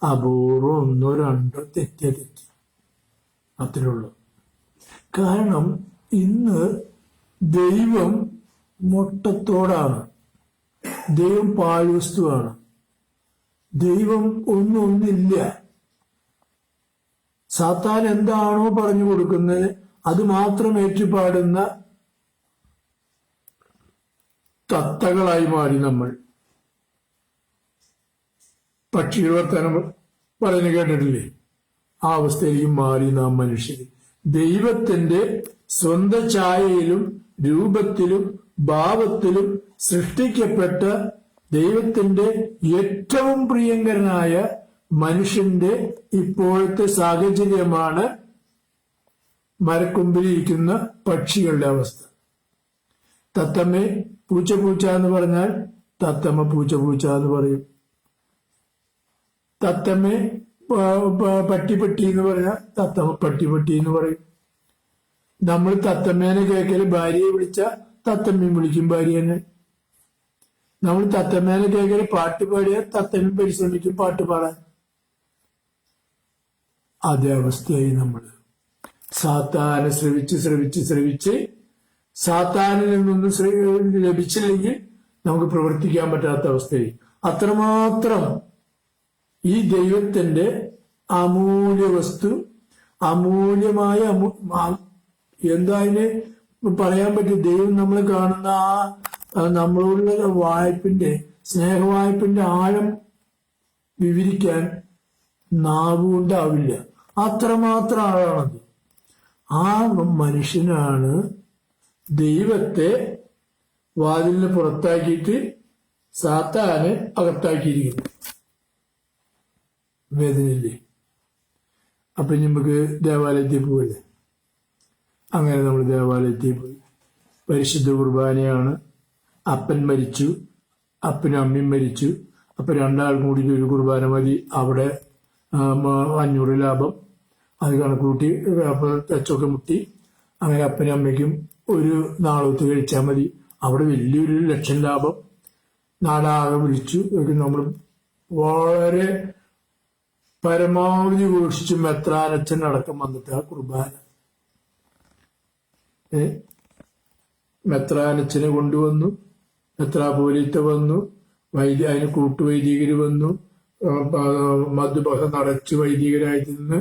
S1: അപൂർവം 1 2 തെറ്റി അത്രേ ഉള്ളൂ. കാരണം ഇന്ന് ദൈവം മൊട്ടത്തോടാണ്, ദൈവം പാഴ്വസ്തുവാണ്. ദൈവം ഒന്നില്ല. സാത്താൻ എന്താണോ പറഞ്ഞു കൊടുക്കുന്നത് അത് മാത്രം ഏറ്റുപാടുന്ന തത്തകളായി മാറി നമ്മൾ. പക്ഷികൾ വർത്തമാനം പറയുന്നത് കേട്ടിട്ടില്ലേ? ആ അവസ്ഥയിലേക്ക് മാറി നാം മനുഷ്യർ. ദൈവത്തിന്റെ സ്വന്തം ഛായയിലും രൂപത്തിലും ഭാവത്തിലും സൃഷ്ടിക്കപ്പെട്ട ദൈവത്തിന്റെ ഏറ്റവും പ്രിയങ്കരനായ മനുഷ്യന്റെ ഇപ്പോഴത്തെ സാഹചര്യമാണ് മരക്കൊമ്പിലിരിക്കുന്ന പക്ഷികളുടെ അവസ്ഥ. തത്തമ്മേ പൂച്ച പൂച്ച എന്ന് പറഞ്ഞാൽ തത്തമ്മ പൂച്ച പൂച്ച എന്ന് പറയും. തത്തമ്മേ പട്ടി പട്ടി എന്ന് പറഞ്ഞാൽ തത്തമ്മ പട്ടി പട്ടി എന്ന് പറയും. നമ്മൾ തത്തമ്മേനെ കേൾക്കല് ഭാര്യയെ വിളിച്ച തത്തമ്മയും വിളിക്കും ഭാര്യനെ. നമ്മൾ തത്തമ്മേനെ കേൾക്കല് പാട്ട് പാടിയാൽ തത്തമ്മയും പരിശ്രമിക്കും പാട്ട് പാടാൻ. അതേ അവസ്ഥയായി നമ്മൾ. സാത്താനെ ശ്രവിച്ച് സാത്താനിൽ നിന്നൊന്നും ലഭിച്ചില്ലെങ്കിൽ നമുക്ക് പ്രവർത്തിക്കാൻ പറ്റാത്ത അവസ്ഥയായി. അത്രമാത്രം ഈ ദൈവത്തിന്റെ അമൂല്യ വസ്തു, അമൂല്യമായ എന്താ അതിന് പറയാൻ പറ്റും? ദൈവം നമ്മൾ കാണുന്ന ആ നമ്മളോടുള്ള വായ്പിന്റെ, സ്നേഹവായ്പിന്റെ ആഴം വിവരിക്കാൻ നാവുകൊണ്ടാവില്ല. അത്രമാത്രം ആഴാണത്. ആ മനുഷ്യനാണ് ദൈവത്തെ വാതിലിന് പുറത്താക്കിയിട്ട് സാത്താനെ അകത്താക്കിയിരിക്കുന്നത്. വേദനയില്ലേ? അപ്പൊ നമുക്ക് ദേവാലയത്തിൽ പോവല്ലേ? അങ്ങനെ നമ്മൾ ദേവാലയത്തിൽ പോയി. പരിശുദ്ധ കുർബാനയാണ്. അപ്പൻ മരിച്ചു, അപ്പനും അമ്മയും മരിച്ചു. അപ്പൊ രണ്ടാൾക്കും കൂടി ഒരു കുർബാന മതി. അവിടെ 500 ലാഭം അത് കണക്കൂട്ടി അപ്പൊ തച്ചൊക്കെ മുട്ടി. അങ്ങനെ അപ്പനും അമ്മയ്ക്കും ഒരു നാളത്ത് കഴിച്ചാൽ മതി. അവിടെ വലിയൊരു 1,00,000 ലാഭം. നാടാകെ വിളിച്ചു. നമ്മൾ വളരെ പരമാവധി ഘോഷിച്ചു. മെത്രാനച്ഛൻ അടക്കം വന്നിട്ട് ആ കുർബാന മെത്രാനച്ഛനെ കൊണ്ടുവന്നു. മെത്രാപോലീത്ത വന്നു. അതിന് കൂട്ടുവൈദികര് വന്നു. മധുബഹ നടച്ചു വൈദികരായി നിന്ന്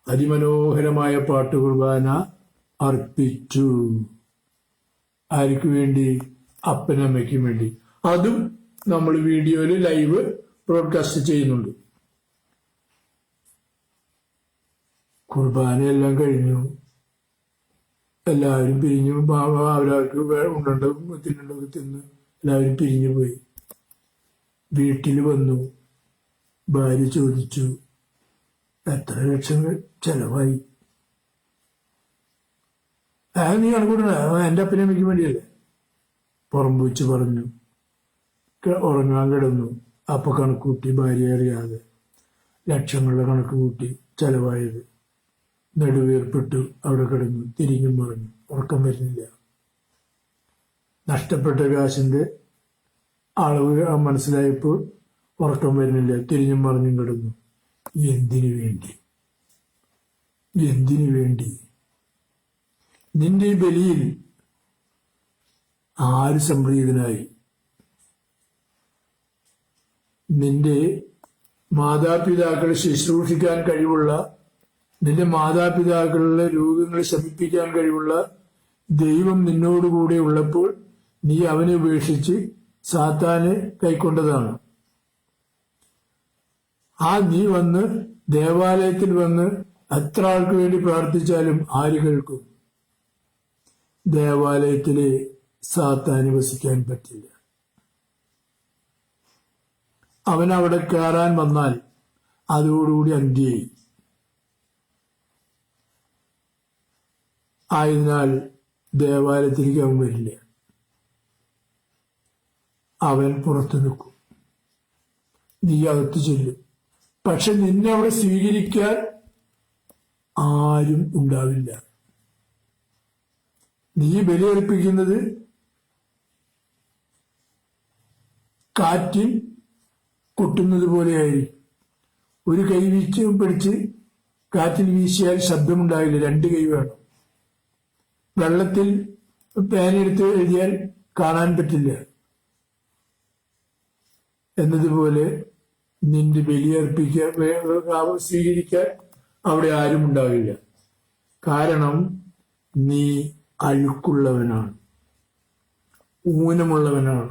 S1: അതിമനോഹരമായ പാട്ട് കുർബാന അർപ്പിച്ചു. ആർക്ക് വേണ്ടി? അപ്പനമ്മയ്ക്കും വേണ്ടി. അതും നമ്മൾ വീഡിയോയിൽ ലൈവ് ബ്രോഡ്കാസ്റ്റ് ചെയ്യുന്നുണ്ട്. കുർബാനയെല്ലാം കഴിഞ്ഞു. എല്ലാവരും പിരിഞ്ഞു. അവരവർക്ക് തിന്നുണ്ടോ തിന്ന് എല്ലാവരും പിരിഞ്ഞു പോയി. വീട്ടിൽ വന്നു. ഭാര്യ ചോദിച്ചു, എത്ര ലക്ഷങ്ങൾ ചെലവായി? നീ കണക്കൂട്ടണ? എന്റെ അപ്പനമ്മയ്ക്ക് വേണ്ടിയല്ലേ? പുറംപൂച്ച് പറഞ്ഞു. ഉറങ്ങാൻ കിടന്നു. അപ്പൊ കണക്കൂട്ടി. ഭാര്യ അറിയാതെ ലക്ഷങ്ങളുടെ കണക്ക് കൂട്ടി ചെലവായത്. നെടുവേർപ്പെട്ടു. അവിടെ കിടന്നു. തിരിഞ്ഞും പറഞ്ഞു. ഉറക്കം വരുന്നില്ല. നഷ്ടപ്പെട്ട കാശിന്റെ അളവ് മനസ്സിലായപ്പോൾ ഉറക്കം വരുന്നില്ല. തിരിഞ്ഞും പറഞ്ഞും കിടന്നു. എന്തിനു വേണ്ടി? എന്തിനു വേണ്ടി? നിന്റെ ബലിയിൽ ആര് സംപ്രീതനായി? നിന്റെ മാതാപിതാക്കളെ ശുശ്രൂഷിക്കാൻ കഴിവുള്ള, നിന്റെ മാതാപിതാക്കളുടെ രോഗങ്ങളെ ശമിപ്പിക്കാൻ കഴിവുള്ള ദൈവം നിന്നോടുകൂടെ ഉള്ളപ്പോൾ നീ അവനെ ഉപേക്ഷിച്ച് സാത്താനെ കൈക്കൊണ്ടതാണ്. നീ വന്ന് ദേവാലയത്തിൽ വന്ന് എത്ര ആൾക്ക് വേണ്ടി പ്രാർത്ഥിച്ചാലും ആര് കേൾക്കും? ദേവാലയത്തില് സാത്താന് വസിക്കാൻ പറ്റില്ല. അവൻ അവിടെ കയറാൻ വന്നാൽ അതോടുകൂടി അന്ത്യമായി. ആയതിനാൽ ദേവാലയത്തിലേക്ക് അവൻ വരില്ല. അവൻ പുറത്തു നിൽക്കും. നീ അകത്ത് ചെല്ലും. പക്ഷെ നിന്നെ അവിടെ സ്വീകരിക്കാൻ ആരും ഉണ്ടാവില്ല. നീ ബലിയർപ്പിക്കുന്നത് കാറ്റിൽ കൊട്ടുന്നത് പോലെയായിരിക്കും. ഒരു കൈ വീഴ്ചയും പിടിച്ച് കാറ്റിൽ വീശിയാൽ ശബ്ദമുണ്ടാവില്ല. 2 കൈ വേണം. വെള്ളത്തിൽ പേനെടുത്ത് എഴുതിയാൽ കാണാൻ പറ്റില്ല എന്നതുപോലെ നിന്റെ സ്വീകരിക്കാൻ അവിടെ ആരും ഉണ്ടാവില്ല. കാരണം നീ അഴുക്കുള്ളവനാണ്, ഊനമുള്ളവനാണ്.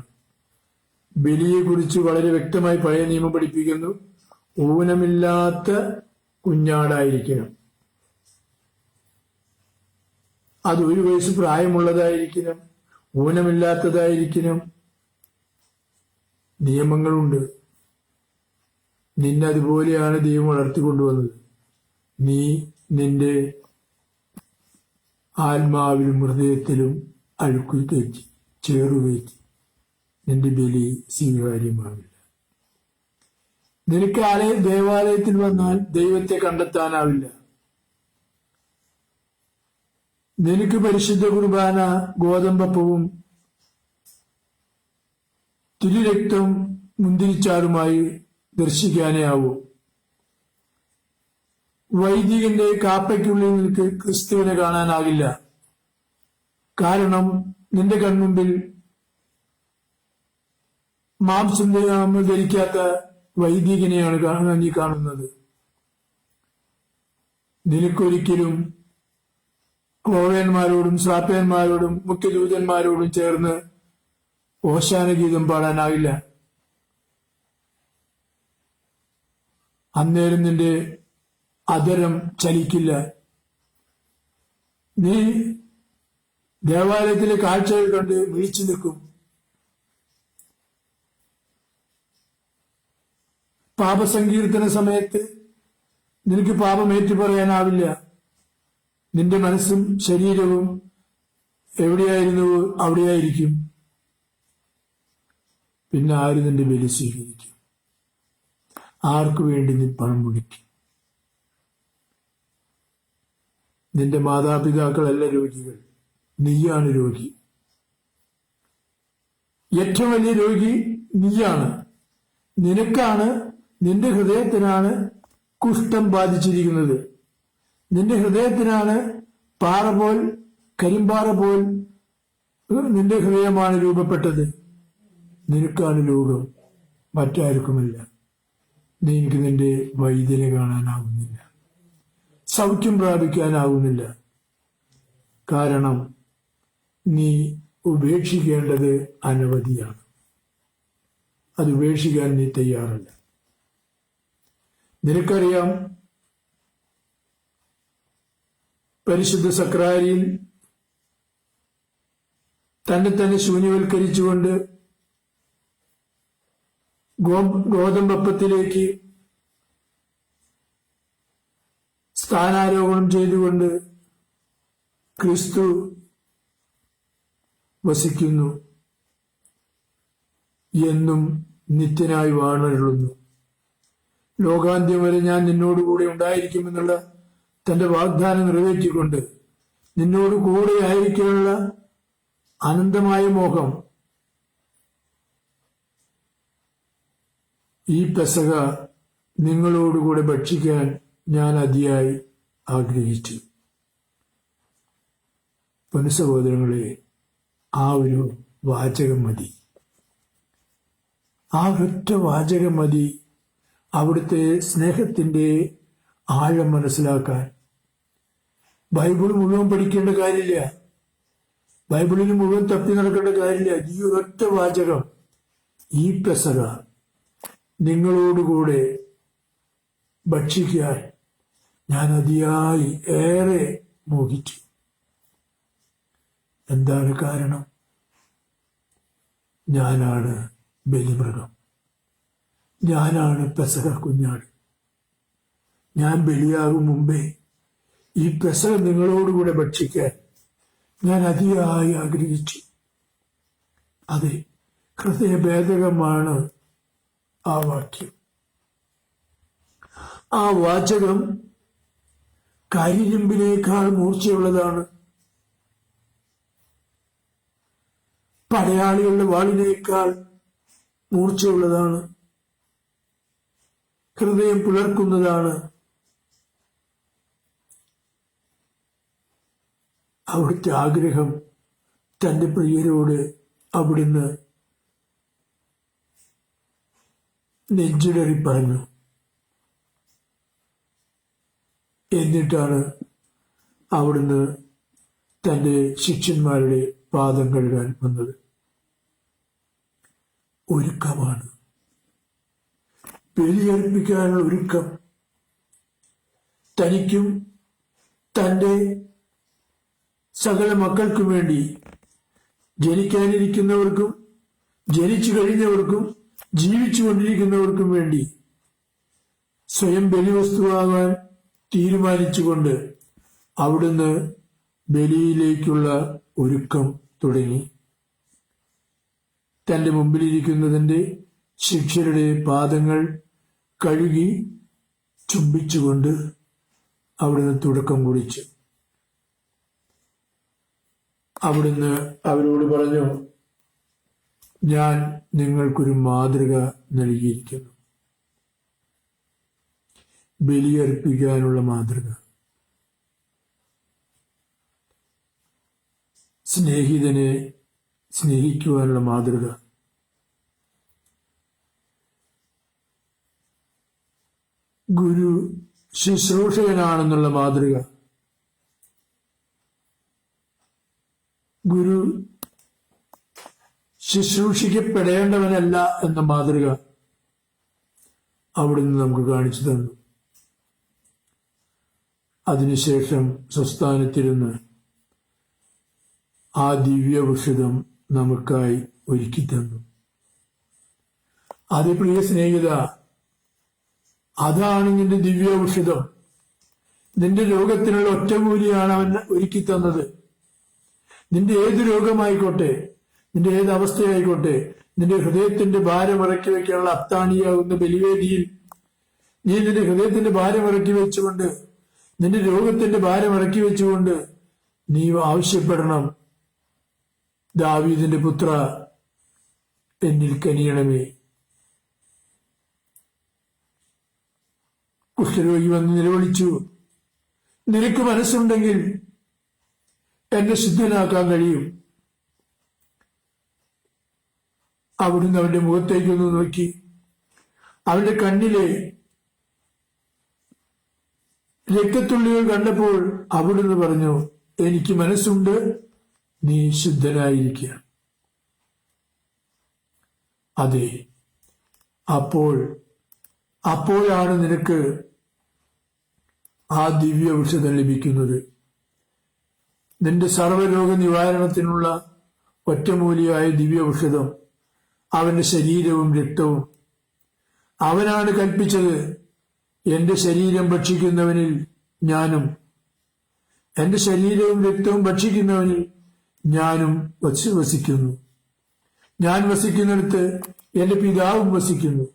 S1: ബലിയെക്കുറിച്ച് വളരെ വ്യക്തമായി പഴയ നിയമം പഠിപ്പിക്കുന്നു. ഊനമില്ലാത്ത കുഞ്ഞാടായിരിക്കണം. അത് 1 വയസ്സ് പ്രായമുള്ളതായിരിക്കണം, ഊനമില്ലാത്തതായിരിക്കണം. നിയമങ്ങളുണ്ട്. നിന്നതുപോലെയാണ് ദൈവം വളർത്തിക്കൊണ്ടുവന്നത്. നീ നിന്റെ ആത്മാവിലും ഹൃദയത്തിലും അഴുക്കു കയറ്റി ചേറുകയറ്റി നിന്റെ ബലി സ്വീകാര്യമാവില്ല. നിനക്ക് ദേവാലയത്തിൽ വന്നാൽ ദൈവത്തെ കണ്ടെത്താനാവില്ല. നിനക്ക് പരിശുദ്ധ കുർബാന ഗോതമ്പപ്പവും തിരുരക്തം മുന്തിരിച്ചാറുമായി ദർശിക്കാനേ ആവൂ. വൈദികന്റെ കാപ്പയ്ക്കുള്ളിൽ നിനക്ക് ക്രിസ്തുവിനെ കാണാനാകില്ല. കാരണം നിന്റെ കൺമുമ്പിൽ മാംസം ധരിക്കാത്ത വൈദികനെയാണ് നീ കാണുന്നത്. നിനക്കൊരിക്കലും ക്ലോവ്യന്മാരോടും ശ്രാപ്യന്മാരോടും മുഖ്യദൂതന്മാരോടും ചേർന്ന് ഓശാന ഗീതം പാടാനാവില്ല. അന്നേരം നിന്റെ അധരം ചലിക്കില്ല. നീ ദേവാലയത്തിലെ കാഴ്ചകൾ കണ്ട് വിളിച്ചു നിൽക്കും. പാപസങ്കീർത്തന സമയത്ത് നിനക്ക് പാപം ഏറ്റുപറയാനാവില്ല. നിന്റെ മനസ്സും ശരീരവും എവിടെയായിരുന്നുവോ അവിടെയായിരിക്കും. പിന്നെ ആര് നിന്റെ ബലി സ്വീകരിക്കും? ആർക്കു വേണ്ടി നീ പണം മുടിക്കും? നിന്റെ മാതാപിതാക്കളല്ല രോഗികൾ, നീയാണ് രോഗി. ഏറ്റവും വലിയ രോഗി നീയാണ്. നിന്റെ ഹൃദയത്തിനാണ് കുഷ്ഠം ബാധിച്ചിരിക്കുന്നത്. നിന്റെ ഹൃദയത്തിനാണ് കരിമ്പാറ പോൽ നിന്റെ ഹൃദയമാണ് രൂപപ്പെട്ടത്. നിനക്കാണ് രോഗം, മറ്റാർക്കുമല്ല. നിനക്ക് നിന്റെ വൈദ്യനെ കാണാനാവുന്നില്ല, സൗഖ്യം പ്രാപിക്കാനാവുന്നില്ല. കാരണം നീ ഉപേക്ഷിക്കേണ്ടത് അനവധിയാണ്. അത് ഉപേക്ഷിക്കാൻ നീ തയ്യാറല്ല. നിനക്കറിയാം, പരിശുദ്ധ സക്രാരിയിൽ തന്നെ ശൂന്യവൽക്കരിച്ചുകൊണ്ട് ഗോതമ്പപ്പത്തിലേക്ക് സ്ഥാനാരോപണം ചെയ്തുകൊണ്ട് ക്രിസ്തു വസിക്കുന്നു, എന്നും നിത്യനായി വാണരുളുന്നു. ലോകാന്ത്യം വരെ ഞാൻ നിന്നോടുകൂടെ ഉണ്ടായിരിക്കുമെന്നുള്ള തന്റെ വാഗ്ദാനം നിറവേറ്റിക്കൊണ്ട് നിന്നോട് കൂടെ ആയിരിക്കാനുള്ള അനന്തമായ മോഹം ഈ പെസഹ നിങ്ങളോടുകൂടെ ഭക്ഷിക്കാൻ ഞാൻ അതിയായി ആഗ്രഹിച്ചു. പൊന്നുസഹോദരങ്ങളെ, ആ ഒരു വാചകം മതി. ആ ഒറ്റ വാചകം മതി അവിടുത്തെ സ്നേഹത്തിന്റെ ആഴം മനസ്സിലാക്കാൻ. ബൈബിൾ മുഴുവൻ പഠിക്കേണ്ട കാര്യമില്ല, ബൈബിളിന് മുഴുവൻ തപ്പി നടക്കേണ്ട കാര്യമില്ല. ഈ ഒരൊറ്റ വാചകം, ഈ പെസഹ നിങ്ങളോടുകൂടെ ഭക്ഷിക്കാൻ ഞാൻ അതിയായി ഏറെ മോഹിച്ചു. എന്താണ് കാരണം? ഞാനാണ് ബലിമൃഗം, ഞാനാണ് പെസഹ കുഞ്ഞാട്. ഞാൻ ബലിയാകും മുമ്പേ ഈ പെസഹ നിങ്ങളോടുകൂടെ ഭക്ഷിക്കാൻ ഞാൻ അതിയായി ആഗ്രഹിച്ചു. അതെ, ഹൃദയഭേദകമാണ് ആ വാക്യം. ആ വാചകം കരിയിരുമ്പിനേക്കാൾ മൂർച്ചയുള്ളതാണ്, പടയാളികളുടെ വാളിനേക്കാൾ മൂർച്ചയുള്ളതാണ്, ഹൃദയം പുലർക്കുന്നതാണ്. അവിടുത്തെ ആഗ്രഹം തന്റെ പ്രിയരോട് അവിടുന്ന് നെഞ്ചിടറി പറഞ്ഞു. എന്നിട്ടാണ് അവിടുന്ന് തന്റെ ശിഷ്യന്മാരുടെ പാദം കഴുകാൻ വന്നത്. ഒരുക്കമാണ്, ബലിയർപ്പിക്കാനുള്ള ഒരുക്കം. തനിക്കും തന്റെ സകല മക്കൾക്കും വേണ്ടി, ജനിക്കാനിരിക്കുന്നവർക്കും ജനിച്ചു കഴിഞ്ഞവർക്കും ജീവിച്ചു കൊണ്ടിരിക്കുന്നവർക്കും വേണ്ടി സ്വയം ബലിവസ്തുവാകാൻ തീരുമാനിച്ചുകൊണ്ട് അവിടുന്ന് ബലിയിലേക്കുള്ള ഒരുക്കം തുടങ്ങി. തന്റെ മുമ്പിലിരിക്കുന്നതിന്റെ ശിഷ്യരുടെ പാദങ്ങൾ കഴുകി ചുംബിച്ചുകൊണ്ട് അവിടുന്ന് തുടക്കം കുറിച്ചു. അവിടുന്ന് അവരോട് പറഞ്ഞു, ഞാൻ നിങ്ങൾക്കൊരു മാതൃക നൽകിയിരിക്കുന്നു, ബലിയർപ്പിക്കാനുള്ള മാതൃക. സ്നേഹിതനെ സ്നേഹിക്കുവാനുള്ള മാതൃക. ഗുരു ശുശ്രൂഷകനാണെന്നുള്ള മാതൃക. ഗുരു ശുശ്രൂഷിക്കപ്പെടേണ്ടവനല്ല എന്ന മാതൃക അവിടുന്ന് നമുക്ക് കാണിച്ചു തന്നു. അതിനുശേഷം സ്വസ്ഥാനത്തിരുന്ന് ആ ദിവ്യൗഷധം നമുക്കായി ഒരുക്കി തന്നു. അത് പ്രിയ സ്നേഹിത, അതാണ് നിന്റെ ദിവ്യൗഷധം. നിന്റെ രോഗത്തിനുള്ള ഒറ്റമൂലിയാണ് അവൻ ഒരുക്കി തന്നത്. നിന്റെ ഏത് രോഗമായിക്കോട്ടെ, നിന്റെ ഏത് അവസ്ഥയായിക്കോട്ടെ, നിന്റെ ഹൃദയത്തിന്റെ ഭാരം ഇറക്കി വയ്ക്കാനുള്ള അത്താണിയാകുന്ന ബലിവേദിയിൽ നീ നിന്റെ ഹൃദയത്തിന്റെ ഭാരം ഇറക്കി വെച്ചുകൊണ്ട്, നിന്റെ രോഗത്തിന്റെ ഭാരം ഇറക്കി വെച്ചുകൊണ്ട് നീ ആവശ്യപ്പെടണം, ദാവീദിന്റെ പുത്ര, എന്നിൽ കനിയണമേ. കുഷ്ഠരോഗി വന്ന് നിലവിളിച്ചു, നിനക്ക് മനസ്സുണ്ടെങ്കിൽ എന്നെ ശുദ്ധനാക്കാൻ കഴിയും. അവിടുന്ന് അവന്റെ മുഖത്തേക്കൊന്ന് നോക്കി, അവന്റെ കണ്ണിലെ രക്തത്തുള്ളികൾ കണ്ടപ്പോൾ അവിടുന്ന് പറഞ്ഞു, എനിക്ക് മനസ്സുണ്ട്, നീ ശുദ്ധനായിരിക്കുക. അതെ, അപ്പോഴാണ് നിനക്ക് ആ ദിവ്യ ഔഷധം ലഭിക്കുന്നത്. നിന്റെ സർവ്വരോഗ നിവാരണത്തിനുള്ള ഒറ്റമൂലിയായ ദിവ്യ ഔഷധം അവന്റെ ശരീരവും രക്തവും. അവനാണ് കൽപ്പിച്ചത്, എന്റെ ശരീരം ഭക്ഷിക്കുന്നവനിൽ ഞാനും, എന്റെ ശരീരവും രക്തവും ഭക്ഷിക്കുന്നവനിൽ ഞാനും വസിക്കുന്നു. ഞാൻ വസിക്കുന്നിടത്ത് എന്റെ പിതാവും വസിക്കുന്നു.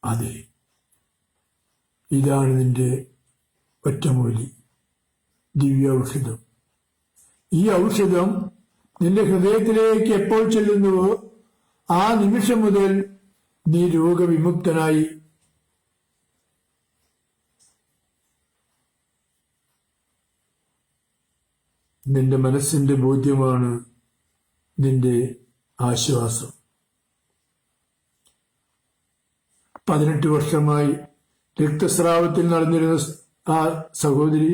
S1: അതെ, ഇതാണ് നിന്റെ ഒറ്റമൂലി, ദിവ്യ ഔഷധം. ഈ ഔഷധം നിന്റെ ഹൃദയത്തിലേക്ക് എപ്പോൾ ചെല്ലുന്നുവോ ആ നിമിഷം മുതൽ നീ രോഗവിമുക്തനായി. നിന്റെ മനസ്സിന്റെ ബോധ്യമാണ് നിന്റെ ആശ്വാസം. 18 വർഷമായി രക്തസ്രാവത്തിൽ നടന്നിരുന്ന ആ സഹോദരി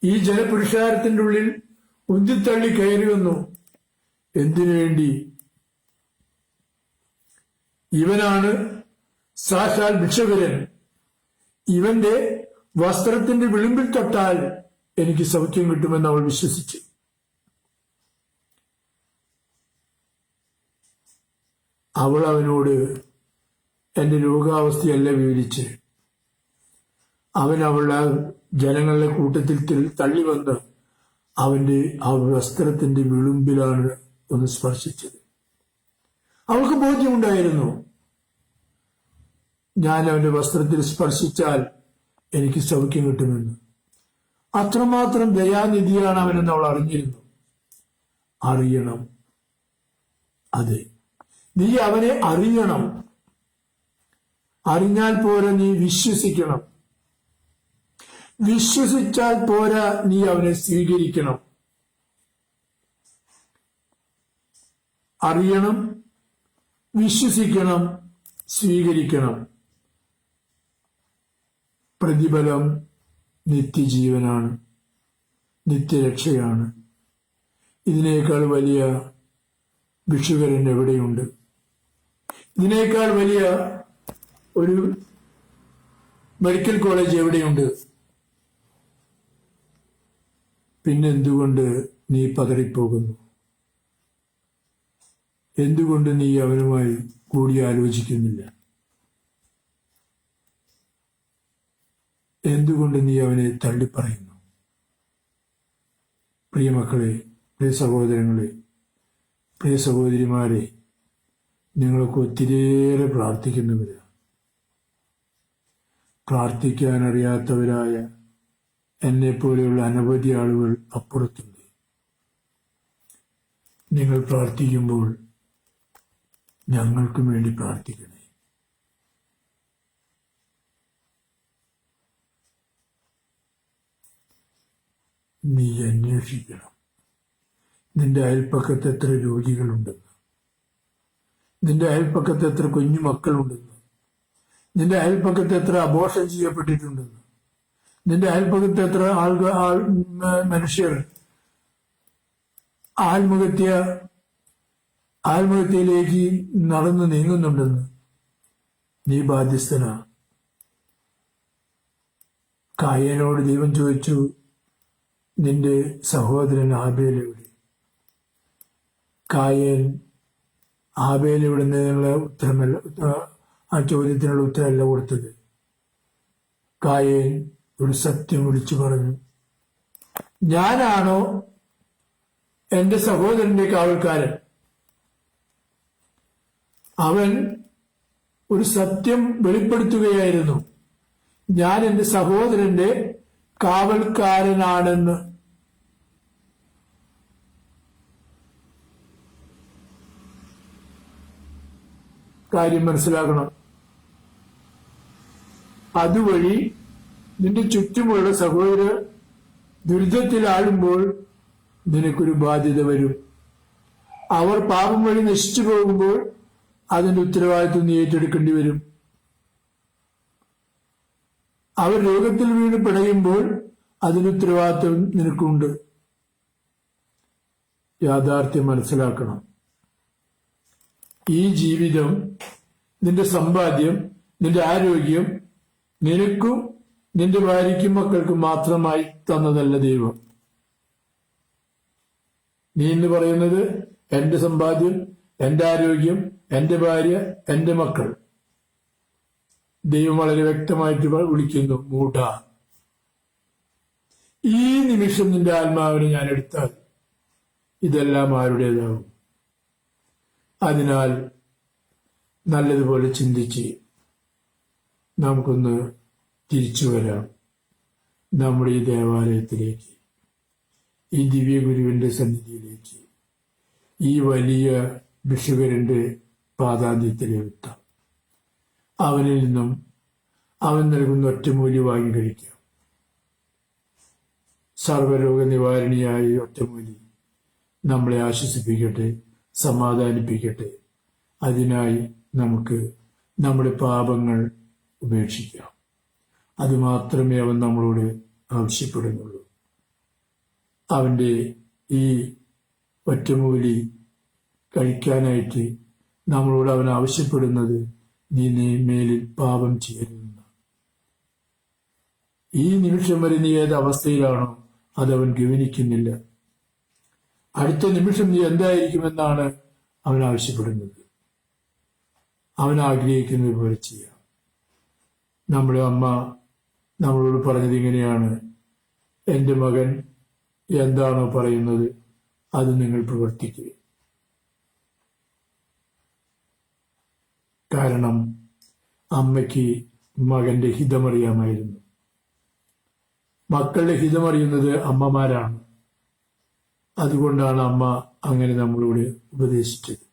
S1: ഈ ജനപുരുഷാരത്തിന്റെ ഉള്ളിൽ ഉന്തിത്തള്ളി കയറി വന്നു. എന്തിനു വേണ്ടി? ഇവനാണ് സാക്ഷാൽ ഭിക്ഷുകരൻ. ഇവന്റെ വസ്ത്രത്തിന്റെ വിളിമ്പിൽ തൊട്ടാൽ എനിക്ക് സൗഖ്യം കിട്ടുമെന്ന് അവൾ വിശ്വസിച്ചു. അവൾ അവനോട് എന്റെ രോഗാവസ്ഥയല്ല വിവരിച്ച്, അവളുടെ ജനങ്ങളുടെ കൂട്ടത്തിൽ തള്ളി വന്ന് അവന്റെ ആ വസ്ത്രത്തിന്റെ വിളുമ്പിലാണ് ഒന്ന് സ്പർശിച്ചത്. അവൾക്ക് ബോധ്യമുണ്ടായിരുന്നു, ഞാൻ അവന്റെ വസ്ത്രത്തിൽ സ്പർശിച്ചാൽ എനിക്ക് സൗഖ്യം കിട്ടുമെന്ന്. അത്രമാത്രം ദയാനിധിയാണ് അവനെന്ന് അവൾ അറിഞ്ഞിരുന്നു. അറിയണം. അതെ, നീ അവനെ അറിയണം. അറിഞ്ഞാൽ പോരാ, നീ വിശ്വസിക്കണം. വിശ്വസിച്ചാൽ പോരാ, നീ അവനെ സ്വീകരിക്കണം. അറിയണം, വിശ്വസിക്കണം, സ്വീകരിക്കണം. പ്രതിഫലം നിത്യജീവനാണ്, നിത്യരക്ഷയാണ്. ഇതിനേക്കാൾ വലിയ ഭിക്ഷുകരൻ എവിടെയുണ്ട്? ഇതിനേക്കാൾ വലിയ ഒരു മെഡിക്കൽ കോളേജ് എവിടെയുണ്ട്? പിന്നെന്തുകൊണ്ട് നീ പതറിപ്പോകുന്നു? എന്തുകൊണ്ട് നീ അവനുമായി കൂടിയാലോചിക്കുന്നില്ല? എന്തുകൊണ്ട് നീ അവനെ തള്ളിപ്പറയുന്നു? പ്രിയ മക്കളെ, പ്രിയ സഹോദരങ്ങളെ, പ്രിയ സഹോദരിമാരെ, നിങ്ങളൊക്കെ ഒത്തിരിയേറെ പ്രാർത്ഥിക്കുന്നവരാണ്. പ്രാർത്ഥിക്കാൻ അറിയാത്തവരായ എന്നെപ്പോലെയുള്ള അനവധി ആളുകൾ അപ്പുറത്തുണ്ട്. നിങ്ങൾ പ്രാർത്ഥിക്കുമ്പോൾ ഞങ്ങൾക്കും വേണ്ടി പ്രാർത്ഥിക്കണേ. നീ അന്വേഷിക്കണം നിന്റെ അയൽപ്പക്കത്ത് എത്ര രോഗികളുണ്ടെന്ന്, നിന്റെ അയൽപ്പക്കത്ത് എത്ര കുഞ്ഞു മക്കളുണ്ടെന്ന്, നിന്റെ അയൽപ്പക്കത്ത് എത്ര അബോർഷൻ ചെയ്യപ്പെട്ടിട്ടുണ്ടെന്ന്, നിന്റെ അയൽപ്പക്കത്ത് എത്ര മനുഷ്യർ ആത്മഹത്യയിലേക്ക് നടന്നു നീങ്ങുന്നുണ്ടെന്ന് നീ ബാധ്യസ്ഥനാ. കായനോട് ദൈവം ചോദിച്ചു, നിന്റെ സഹോദരൻ ആബേൽ എവിടെ? കായൻ ആബേൽ എവിടെ നിന്നുള്ള ഉത്തരമല്ല, ആ ചോദ്യത്തിനുള്ള ഉത്തരമല്ല കൊടുത്തത്. കായൻ ഒരു സത്യം വിളിച്ചു പറഞ്ഞു, ഞാനാണോ എന്റെ സഹോദരന്റെ കാവൽക്കാരൻ? അവൻ ഒരു സത്യം വെളിപ്പെടുത്തുകയായിരുന്നു, ഞാൻ എന്റെ സഹോദരന്റെ കാവൽക്കാരനാണെന്ന്. കാര്യം മനസ്സിലാക്കണം. അതുവഴി നിന്റെ ചുറ്റുമുള്ള സഹോദരർ ദുരിതത്തിലാഴുമ്പോൾ നിനക്കൊരു ബാധ്യത വരും. അവർ പാപം വഴി നശിച്ചു പോകുമ്പോൾ അതിന്റെ ഉത്തരവാദിത്വം നീ ഏറ്റെടുക്കേണ്ടി വരും. അവർ രോഗത്തിൽ വീണ് പിടയുമ്പോൾ അതിന്റെ ഉത്തരവാദിത്വം നിനക്കുണ്ട്. യാഥാർത്ഥ്യം മനസ്സിലാക്കണം. ഈ ജീവിതം, നിന്റെ സമ്പാദ്യം, നിന്റെ ആരോഗ്യം നിനക്കും നിന്റെ ഭാര്യയ്ക്കും മക്കൾക്കും മാത്രമായി തന്നതല്ല ദൈവം. നീ എന്ന് പറയുന്നത് എന്റെ സമ്പാദ്യം, എന്റെ ആരോഗ്യം, എന്റെ ഭാര്യ, എന്റെ മക്കൾ. ദൈവം വളരെ വ്യക്തമായിട്ട് വിളിക്കുന്നു, മൂഢ. ഈ നിമിഷം നിന്റെ ആത്മാവിനെ ഞാൻ എടുത്താൽ ഇതെല്ലാം ആരുടേതാവും? അതിനാൽ നല്ലതുപോലെ ചിന്തിച്ച് നമുക്കൊന്ന് തിരിച്ചു വരാം നമ്മുടെ ഈ ദേവാലയത്തിലേക്ക്, ഈ ദിവ്യഗുരുവിന്റെ സന്നിധിയിലേക്ക്, ഈ വലിയ ഭിക്ഷുകരന്റെ പാദാന്ത്യത്തിലെത്താം. അവനിൽ നിന്നും അവൻ നൽകുന്ന ഒറ്റമൂലി വാങ്ങി കഴിക്കാം. സർവരോഗ നിവാരണിയായ ഈ ഒറ്റമൂലി നമ്മളെ ആശ്വസിപ്പിക്കട്ടെ, സമാധാനിപ്പിക്കട്ടെ. അതിനായി നമുക്ക് നമ്മുടെ പാപങ്ങൾ ഉപേക്ഷിക്കാം. അതുമാത്രമേ അവൻ നമ്മളോട് ആവശ്യപ്പെടുന്നുള്ളൂ. അവന്റെ ഈ ഒറ്റമൂലി കഴിക്കാനായിട്ട് നമ്മളോട് അവൻ ആവശ്യപ്പെടുന്നത്, നീ മേലിൽ പാപം ചെയ്യരുതെന്ന്. ഈ നിമിഷം വരെ നീ ഏത് അവസ്ഥയിലാണോ അതവൻ ഗവനിക്കുന്നില്ല. അടുത്ത നിമിഷം നീ എന്തായിരിക്കുമെന്നാണ് അവൻ ആവശ്യപ്പെടുന്നത്. അവൻ ആഗ്രഹിക്കുന്നത് പോലെ ചെയ്യാം. നമ്മുടെ അമ്മ നമ്മളോട് പറഞ്ഞത് ഇങ്ങനെയാണ്, എൻ്റെ മകൻ എന്താണോ പറയുന്നത് അത് നിങ്ങൾ പ്രവർത്തിക്കുക. കാരണം അമ്മയ്ക്ക് മകന്റെ ഹിതമറിയാമായിരുന്നു. മക്കളുടെ ഹിതമറിയുന്നത് അമ്മമാരാണ്. അതുകൊണ്ടാണ് അമ്മ അങ്ങനെ നമ്മളോട് ഉപദേശിച്ചത്.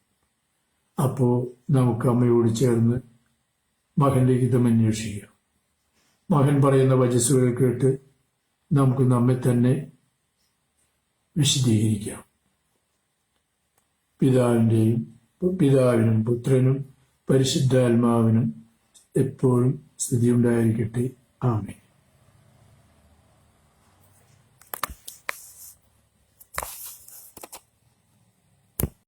S1: അപ്പോ നമുക്ക് അമ്മയോട് ചേർന്ന് മകന്റെ ഹിതം അന്വേഷിക്കാം. മകൻ പറയുന്ന വചസ്സുകൾ കേട്ട് നമുക്ക് നമ്മെ തന്നെ വിശദീകരിക്കാം. പിതാവിനും പുത്രനും പരിശുദ്ധാത്മാവിനും എപ്പോഴും സ്തുതി ഉണ്ടായിരിക്കട്ടെ. ആമേൻ.